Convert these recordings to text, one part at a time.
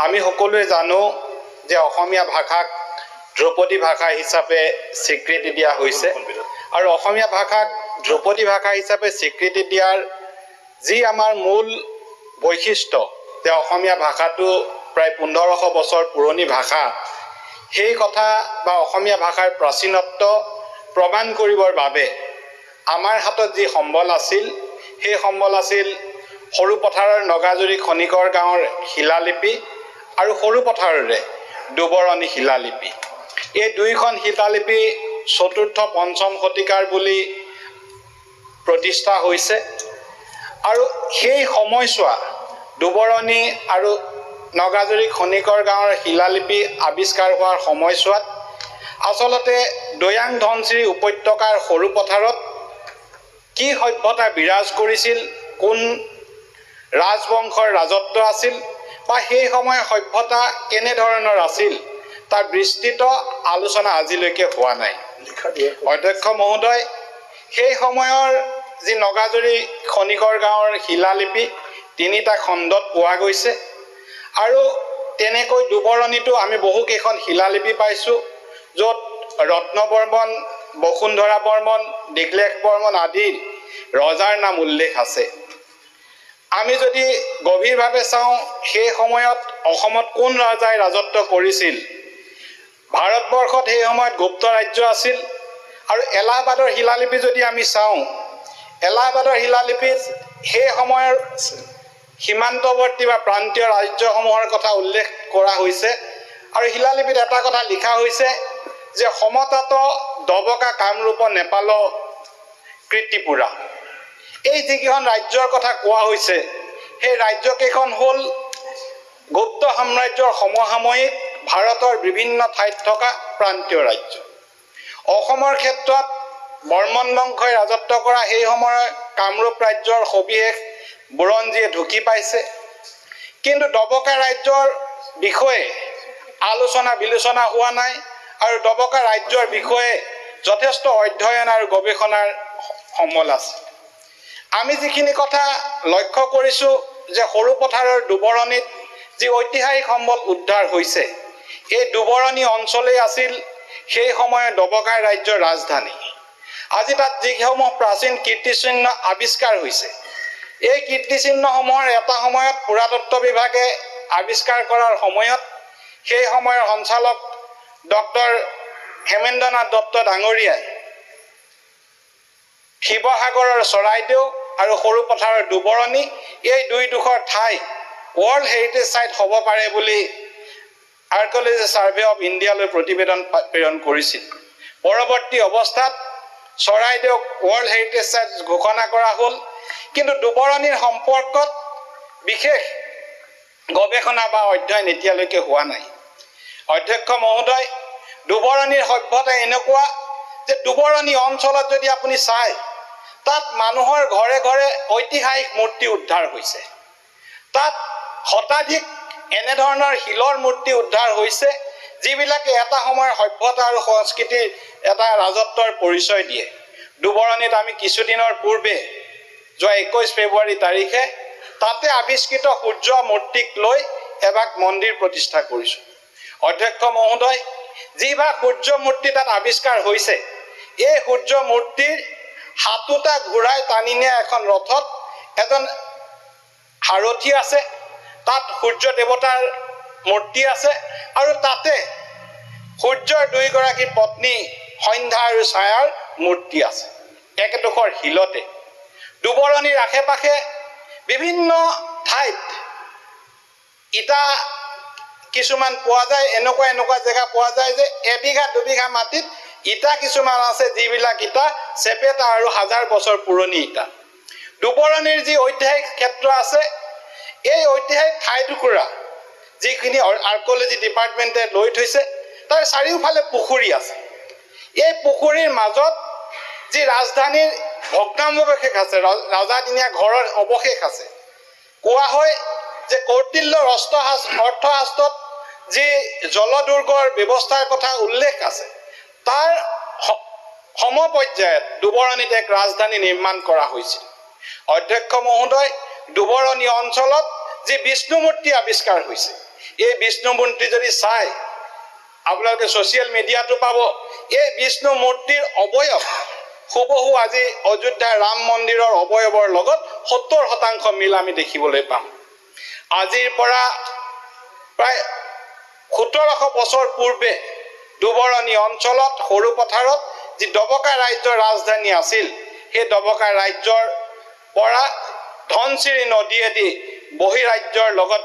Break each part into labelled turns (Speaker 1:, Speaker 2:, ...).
Speaker 1: আমি সকলোৱে জানো যে অসমীয়া ভাষাক ধ্ৰুপদী ভাষা হিচাপে স্বীকৃতি দিয়া হৈছে আৰু অসমীয়া ভাষাক ধ্ৰুপদী ভাষা হিচাপে স্বীকৃতি দিয়াৰ যি আমাৰ মূল বৈশিষ্ট্য যে অসমীয়া ভাষাটো প্ৰায় 1500 বছৰ পুৰণি ভাষা সেই কথা বা অসমীয়া ভাষাৰ প্ৰাচীনত্ব প্ৰমাণ কৰিবৰ বাবে আমাৰ হাতত যি সম্বল আছিল সেই সম্বল আছিল সৰু পথাৰৰ নগাজুৰি খনিকৰ গাঁৱৰ শিলালিপি আৰু সৰু পথাৰৰে দুবৰণী শিলালিপি এই দুইখন শিলালিপি চতুৰ্থ পঞ্চম শতিকাৰ বুলি প্ৰতিষ্ঠা হৈছে আৰু সেই সময়ছোৱা দুবৰণী আৰু নগাজুৰি খনিকৰ গাঁৱৰ শিলালিপি আৱিষ্কাৰ হোৱাৰ সময়ছোৱাত আচলতে দৈয়াং ধনশিৰি উপত্যকাৰ সৰু পথাৰত কি সভ্যতা বিৰাজ কৰিছিল কোন ৰাজবংশৰ ৰাজত্ব আছিল বা সেই সময়ৰ সভ্যতা কেনে ধৰণৰ আছিল তাৰ বিস্তৃত আলোচনা আজিলৈকে হোৱা নাই অধ্যক্ষ মহোদয় সেই সময়ৰ যি নগাজুৰি খনিকৰ গাঁৱৰ শিলালিপি তিনিটা খণ্ডত পোৱা গৈছে আৰু তেনেকৈ দুবৰণীটো আমি বহুকেইখন শিলালিপি পাইছোঁ য'ত ৰত্নবৰ্মন বসুন্ধৰা বৰ্মন দীঘলেশ বৰ্মন আদিৰ ৰজাৰ নাম উল্লেখ আছে আমি যদি গভীৰভাৱে চাওঁ সেই সময়ত অসমত কোন ৰজাই ৰাজত্ব কৰিছিল ভাৰতবৰ্ষত সেই সময়ত গুপ্ত ৰাজ্য আছিল আৰু এলাহাবাদৰ শিলালিপি যদি আমি চাওঁ এলাহাবাদৰ শিলালিপিত সেই সময়ৰ সীমান্তৱৰ্তী বা প্ৰান্তীয় ৰাজ্যসমূহৰ কথা উল্লেখ কৰা হৈছে আৰু শিলালিপিত এটা কথা লিখা হৈছে যে সমতাত দবকা কামৰূপ নেপাল কৃতিপুৰা এই যিকেইখন ৰাজ্যৰ কথা কোৱা হৈছে সেই ৰাজ্যকেইখন হ'ল গুপ্ত সাম্ৰাজ্যৰ সমসাময়িক ভাৰতৰ বিভিন্ন ঠাইত থকা প্ৰান্তীয় ৰাজ্য অসমৰ ক্ষেত্ৰত বৰ্মন বংশই ৰাজত্ব কৰা সেই সময়ৰ কামৰূপ ৰাজ্যৰ সবিশেষ বুৰঞ্জীয়ে ঢুকি পাইছে কিন্তু দবকা ৰাজ্যৰ বিষয়ে আলোচনা বিলোচনা হোৱা নাই আৰু দবকা ৰাজ্যৰ বিষয়ে যথেষ্ট অধ্যয়ন আৰু গৱেষণাৰ সমল আছে আমি যিখিনি কথা লক্ষ্য কৰিছোঁ যে সৰু পথাৰৰ দুবৰণীত যি ঐতিহাসিক সম্বল উদ্ধাৰ হৈছে এই দুবৰণী অঞ্চলেই আছিল সেই সময়ৰ দবকা ৰাজ্যৰ ৰাজধানী আজি তাত যিসমূহ প্ৰাচীন কীৰ্তিচিহ্ন আৱিষ্কাৰ হৈছে এই কীৰ্তিচিহ্নসমূহৰ এটা সময়ত পুৰাতত্ত্ব বিভাগে আৱিষ্কাৰ কৰাৰ সময়ত সেই সময়ৰ সঞ্চালক ডক্টৰ হেমেন্দ্ৰনাথ দত্ত ডাঙৰীয়াই শিৱসাগৰৰ চৰাইদেউ আৰু সৰু পথাৰৰ দুবৰণী এই দুইডোখৰ ঠাই ৱৰ্ল্ড হেৰিটেজ চাইট হ'ব পাৰে বুলি আৰ্কিঅলজি ছাৰ্ভে অফ ইণ্ডিয়ালৈ প্ৰতিবেদন প্ৰেৰণ কৰিছিল পৰৱৰ্তী অৱস্থাত চৰাইদেউক ৱৰ্ল্ড হেৰিটেজ চাইট ঘোষণা কৰা হ'ল কিন্তু দুবৰণীৰ সম্পৰ্কত বিশেষ গৱেষণা বা অধ্যয়ন এতিয়ালৈকে হোৱা নাই অধ্যক্ষ মহোদয় দুবৰণীৰ সভ্যতা এনেকুৱা যে দুবৰণী অঞ্চলত যদি আপুনি চায় তাত মানুহৰ ঘৰে ঘৰে ঐতিহাসিক মূৰ্তি উদ্ধাৰ হৈছে তাত শতাধিক এনেধৰণৰ শিলৰ মূৰ্তি উদ্ধাৰ হৈছে যিবিলাকে এটা সময়ৰ সভ্যতা আৰু সংস্কৃতিৰ এটা ৰাজত্বৰ পৰিচয় দিয়ে দুবৰণীত আমি কিছুদিনৰ পূৰ্বে যোৱা 21 ফেব্ৰুৱাৰী তাৰিখে তাতে আৱিষ্কৃত সূৰ্য মূৰ্তিক লৈ এভাগ মন্দিৰ প্ৰতিষ্ঠা কৰিছোঁ অধ্যক্ষ মহোদয় যিভাগ সূৰ্য মূৰ্তি তাত আৱিষ্কাৰ হৈছে এই সূৰ্য মূৰ্তিৰ হাতোটা ঘূৰাই টানি নিয়া এখন ৰথত এজন সাৰথী আছে তাত সূৰ্য দেৱতাৰ মূৰ্তি আছে আৰু তাতে সূৰ্যৰ দুইগৰাকী পত্নী সন্ধ্যা আৰু ছায়াৰ মূৰ্তি আছে একেডোখৰ শিলতে দুবৰণীৰ আশে পাশে বিভিন্ন ঠাইত ইটা কিছুমান পোৱা যায় এনেকুৱা জেগা পোৱা যায় যে এবিঘা দুবিঘা মাটিত ইটা কিছুমান আছে যিবিলাক ইটা চেপেটা আৰু হাজাৰ বছৰ পুৰণি ইটা দুবৰণীৰ যি ঐতিহাসিক ক্ষেত্ৰ আছে এই ঐতিহাসিক ঠাইটুকুৰা যিখিনি আৰ্কিঅলজি ডিপাৰ্টমেণ্টে লৈ থৈছে তাৰ চাৰিওফালে পুখুৰী আছে এই পুখুৰীৰ মাজত যি ৰাজধানীৰ ভগ্নাৱশেষ আছে ৰজাদিনীয়া ঘৰৰ অৱশেষ আছে কোৱা হয় যে কৌটিল্যৰ অৰ্থশাস্ত্ৰত যি জলদুৰ্গৰ ব্যৱস্থাৰ কথা উল্লেখ আছে তাৰ সমপৰ্যায়ত দুবৰণীত এক ৰাজধানী নিৰ্মাণ কৰা হৈছিল অধ্যক্ষ মহোদয় দুবৰণী অঞ্চলত যি বিষ্ণু মূৰ্তি আৱিষ্কাৰ হৈছে এই বিষ্ণু মূৰ্তি যদি চাই আপোনালোকে ছ'চিয়েল মিডিয়াটো পাব এই বিষ্ণু মূৰ্তিৰ অৱয়ব হুবহু আজি অযোধ্যাৰ ৰাম মন্দিৰৰ অৱয়বৰ লগত 70% মিল আমি দেখিবলৈ পাম আজিৰ পৰা প্ৰায় 1700 বছৰ পূৰ্বে দুবৰণী অঞ্চলত সৰু পথাৰত যি ডবকা ৰাজ্যৰ ৰাজধানী আছিল সেই ডবকা ৰাজ্যৰ পৰা ধনশিৰি নদীয়েদি বহিৰাজ্যৰ লগত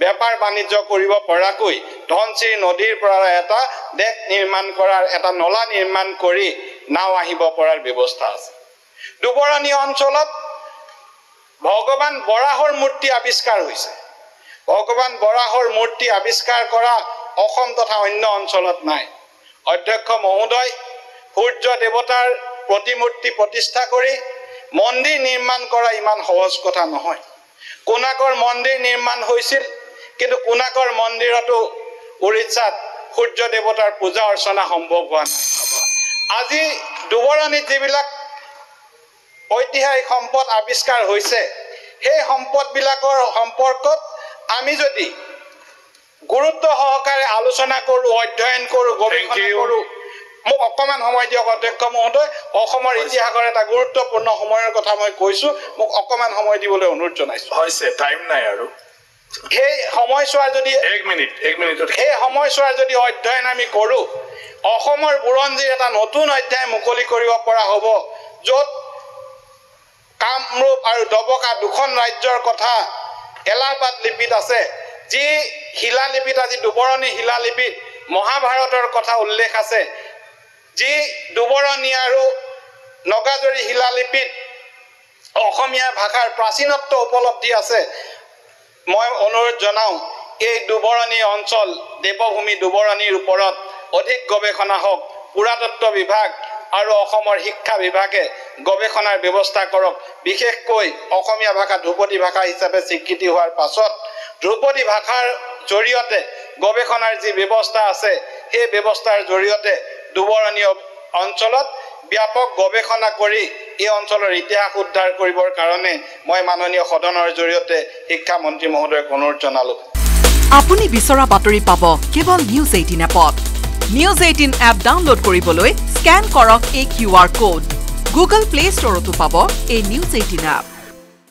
Speaker 1: বেপাৰ বাণিজ্য কৰিব পৰাকৈ ধনশিৰি নদীৰ পৰা এটা ডেক নিৰ্মাণ কৰাৰ এটা নলা নিৰ্মাণ কৰি নাও আহিব পৰাৰ ব্যৱস্থা আছে দুবৰণী অঞ্চলত ভগৱান বৰাহৰ মূৰ্তি আৱিষ্কাৰ হৈছে ভগৱান বৰাহৰ মূৰ্তি আৱিষ্কাৰ কৰা অসম তথা অন্য অঞ্চলত নাই অধ্যক্ষ মহোদয় সূৰ্য দেৱতাৰ প্ৰতিমূৰ্তি প্ৰতিষ্ঠা কৰি মন্দিৰ নিৰ্মাণ কৰা ইমান সহজ কথা নহয় কোনাকৰ মন্দিৰ নিৰ্মাণ হৈছিল কিন্তু কোনাকৰ মন্দিৰতো উৰিষ্যাত সূৰ্য দেৱতাৰ পূজা অৰ্চনা সম্ভৱ হোৱা নাই আজি দুবৰণীত যিবিলাক ঐতিহাসিক সম্পদ আৱিষ্কাৰ হৈছে সেই সম্পদবিলাকৰ সম্পৰ্কত আমি যদি গুৰুত্ব সহকাৰে আলোচনা কৰোঁ অধ্যয়ন কৰোঁ গৱেষণা কৰোঁ মোক অকণমান সময় দিয়ক অধ্যক্ষ মহোদয় অসমৰ ইতিহাসৰ এটা গুৰুত্বপূৰ্ণ সময়ৰ কথা মই কৈছোঁ মোক অকণমান সময় দিবলৈ অনুৰোধ জনাইছোঁ
Speaker 2: হৈছে টাইম নাই আৰু
Speaker 1: সেই সময়ছোৱাৰ যদি
Speaker 2: 1 মিনিটত
Speaker 1: সেই সময়ছোৱাৰ যদি অধ্যয়ন আমি কৰোঁ অসমৰ বুৰঞ্জীৰ এটা নতুন অধ্যায় মুকলি কৰিব পৰা হ'ব য'ত কামৰূপ আৰু ডবকা দুখন ৰাজ্যৰ কথা এলাহাবাদ লিপিত আছে যি শিলালিপিত আজি দুবৰণী শিলালিপিত মহাভাৰতৰ কথা উল্লেখ আছে যি দুবৰণী আৰু নগাজৰি শিলালিপিত অসমীয়া ভাষাৰ প্ৰাচীনত্ব উপলব্ধি আছে মই অনুৰোধ জনাওঁ এই দুবৰণী অঞ্চল দেৱভূমি দুবৰণীৰ ওপৰত অধিক গৱেষণা হওক পুৰাতত্ত্ব বিভাগ আৰু অসমৰ শিক্ষা বিভাগে গৱেষণাৰ ব্যৱস্থা কৰক বিশেষকৈ অসমীয়া ভাষা ধ্ৰুপদী ভাষা হিচাপে স্বীকৃতি হোৱাৰ পাছত ধ্ৰুপদী ভাষাৰ জৰিয়তে গৱেষণাৰ যি ব্যৱস্থা আছে সেই ব্যৱস্থাৰ জৰিয়তে দুবৰণী অঞ্চলত ব্যাপক গৱেষণা কৰি এই অঞ্চলৰ ইতিহাস উদ্ধাৰ কৰিবৰ কাৰণে মই মাননীয় সদনৰ জৰিয়তে শিক্ষা মন্ত্ৰী মহোদয়ক অনুৰোধ জনালোঁ
Speaker 3: আপুনি বিচৰা বাতৰি পাব কেৱল নিউজ 18 এপত নিউজ 18 এপ ডাউনলোড কৰিবলৈ স্ক্যান কৰক এই QR কোড গুগল প্লে ষ্টৰতো পাব এই নিউজ 18 এপ